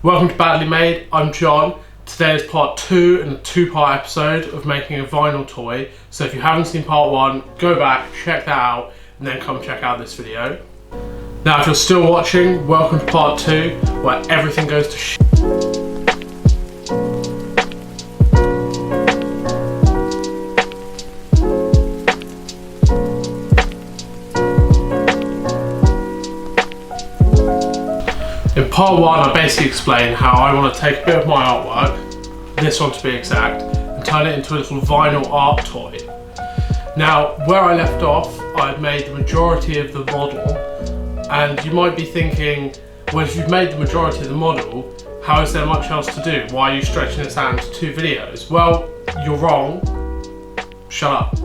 Welcome to Badly Made, I'm John. Today is part 2 in a 2-part episode of making a vinyl toy. So if you haven't seen part 1, go back, check that out, and then come check out this video. Now if you're still watching, welcome to part 2, where everything goes to shit. In part 1, I basically explained how I want to take a bit of my artwork, this one to be exact, and turn it into a little vinyl art toy. Now, where I left off, I've made the majority of the model, and you might be thinking, well, if you've made the majority of the model, how is there much else to do? Why are you stretching this out into 2 videos? Well, you're wrong. Shut up.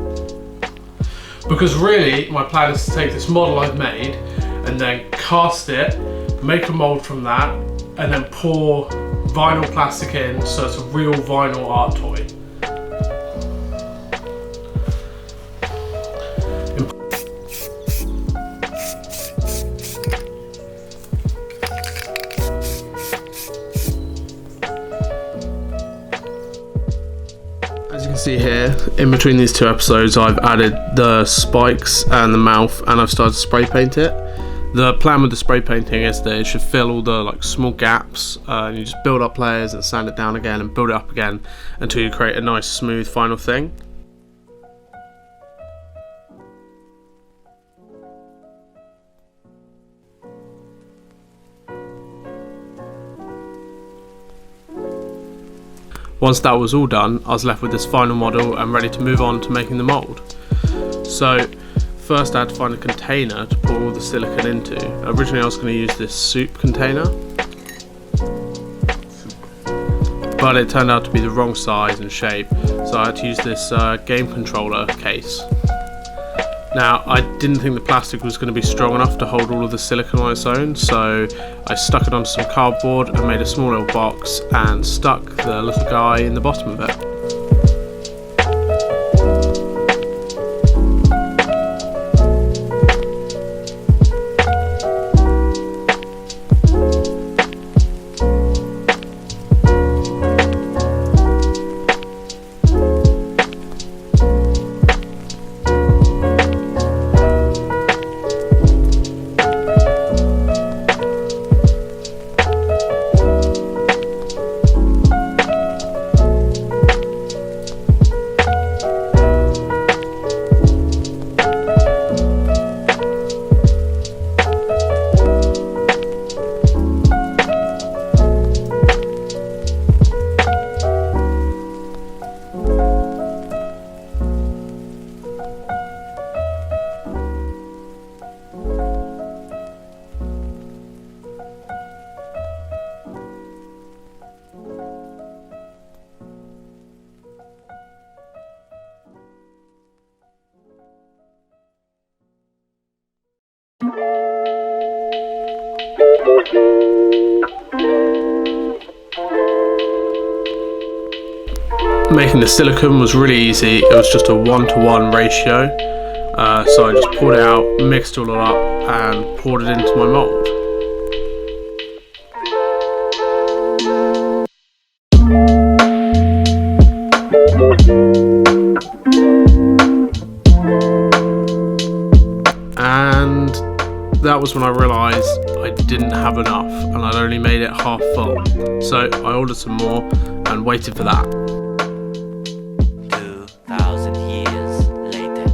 Because really, my plan is to take this model I've made and then cast it, make a mold from that, and then pour vinyl plastic in so it's a real vinyl art toy. As you can see here, in between these 2 episodes, I've added the spikes and the mouth, and I've started to spray paint it. The plan with the spray painting is that it should fill all the small gaps, and you just build up layers and sand it down again and build it up again until you create a nice smooth final thing. Once that was all done, I was left with this final model and ready to move on to making the mould. So first I had to find a container to pour all the silicone into. Originally I was going to use this soup container, but it turned out to be the wrong size and shape, so I had to use this game controller case. Now I didn't think the plastic was going to be strong enough to hold all of the silicone on its own, so I stuck it onto some cardboard and made a small little box and stuck the little guy in the bottom of it. Making the silicone was really easy. It was just a 1-to-1 ratio, so I just poured it out, mixed it all up and poured it into my mould. And that was when I realised I didn't have enough and I'd only made it half full, so I ordered some more and waited for that. 2,000 years later.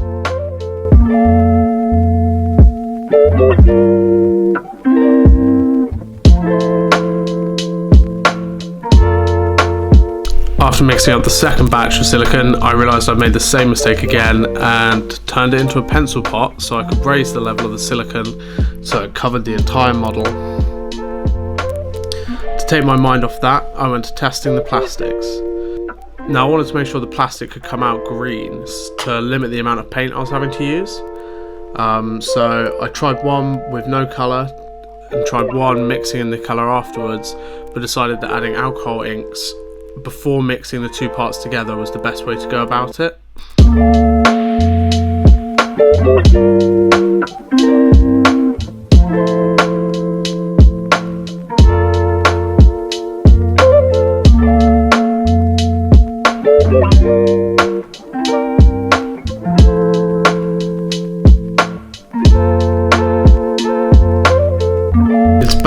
After mixing up the second batch of silicone, I realised I'd made the same mistake again and turned it into a pencil pot so I could raise the level of the silicone so it covered the entire model. To take my mind off that, I went to testing the plastics. Now I wanted to make sure the plastic could come out green to limit the amount of paint I was having to use. So I tried one with no colour and tried one mixing in the colour afterwards, but decided that adding alcohol inks before mixing the 2 parts together was the best way to go about it.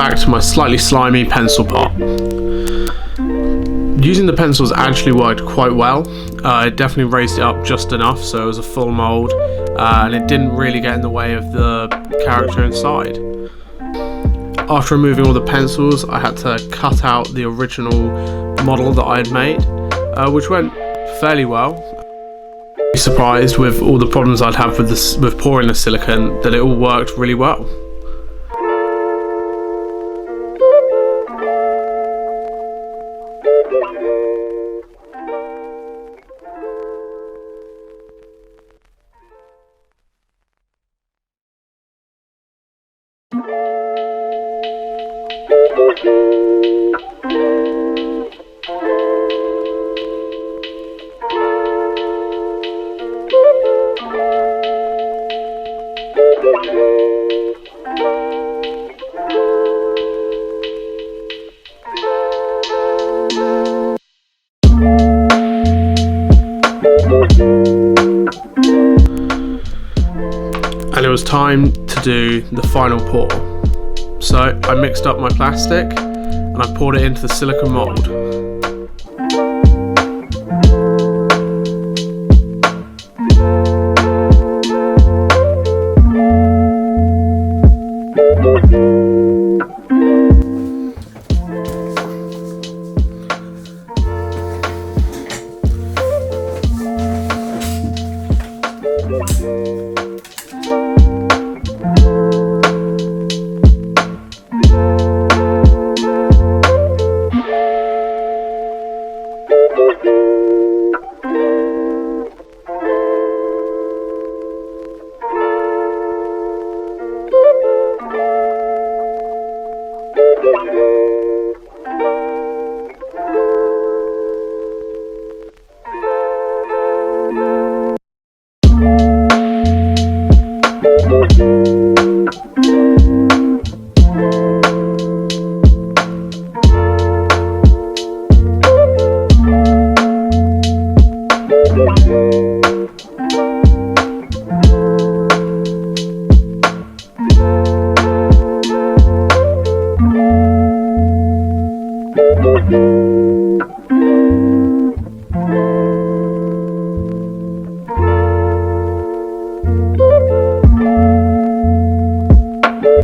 back to my slightly slimy pencil pot. Using the pencils actually worked quite well. It definitely raised it up just enough so it was a full mould, and it didn't really get in the way of the character inside. After removing all the pencils, I had to cut out the original model that I had made, which went fairly well. I was surprised with all the problems I'd have with pouring the silicone that it all worked really well. And it was time to do the final pour. So I mixed up my plastic and I poured it into the silicone mould.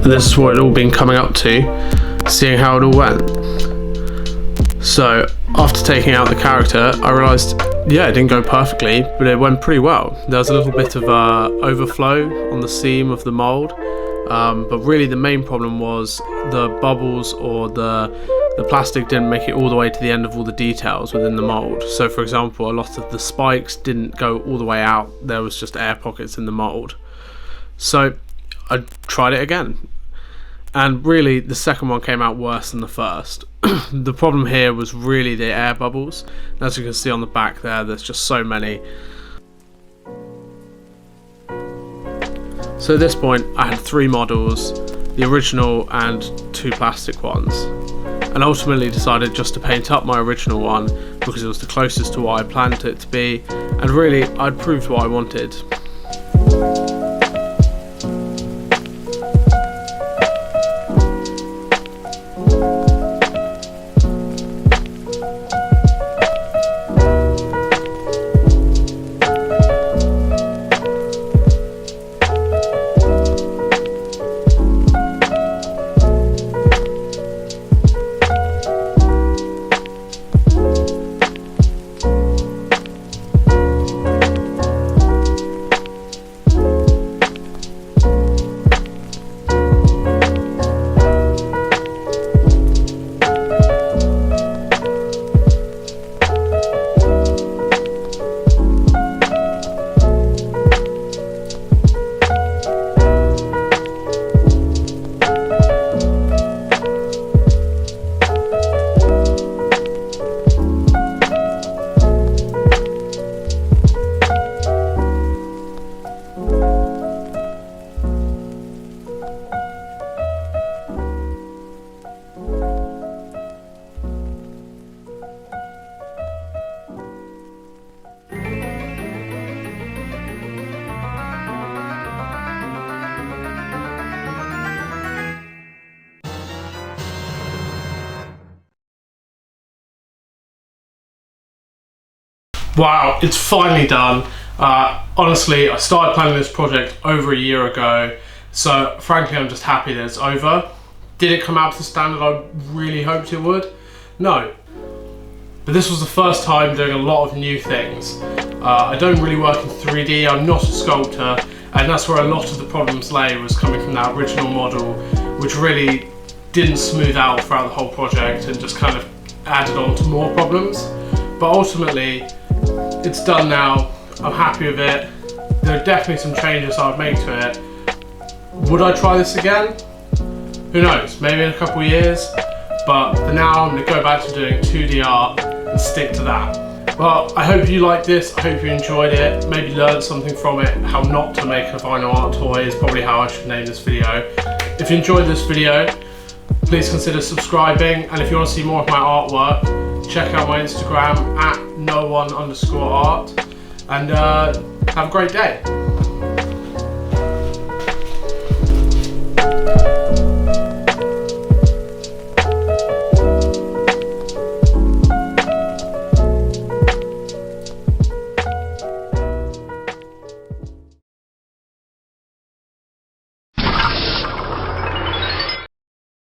This is what it all been coming up to, seeing how it all went. So after taking out the character, I realised, yeah, it didn't go perfectly, but it went pretty well. There was a little bit of overflow on the seam of the mould, but really the main problem was the bubbles or the plastic didn't make it all the way to the end of all the details within the mould. So for example, a lot of the spikes didn't go all the way out, there was just air pockets in the mould. So I tried it again. And really, the second one came out worse than the first. The problem here was really the air bubbles. As you can see on the back there, there's just so many. So at this point, I had 3 models, the original and 2 plastic ones. And ultimately decided just to paint up my original one because it was the closest to what I planned it to be. And really, I'd proved what I wanted. Wow, it's finally done. Honestly, I started planning this project over a year ago, so frankly I'm just happy that it's over. Did it come out to the standard I really hoped it would? No. But this was the first time doing a lot of new things. I don't really work in 3D, I'm not a sculptor, and that's where a lot of the problems lay, was coming from that original model, which really didn't smooth out throughout the whole project and just kind of added on to more problems. But ultimately, it's done now. I'm happy with it. There are definitely some changes I would make to it. Would I try this again? Who knows, maybe in a couple of years. But for now, I'm going to go back to doing 2D art and stick to that. Well, I hope you liked this. I hope you enjoyed it. Maybe learned something from it. How not to make a vinyl art toy is probably how I should name this video. If you enjoyed this video, please consider subscribing. And if you want to see more of my artwork, check out my Instagram at no1_art. And have a great day.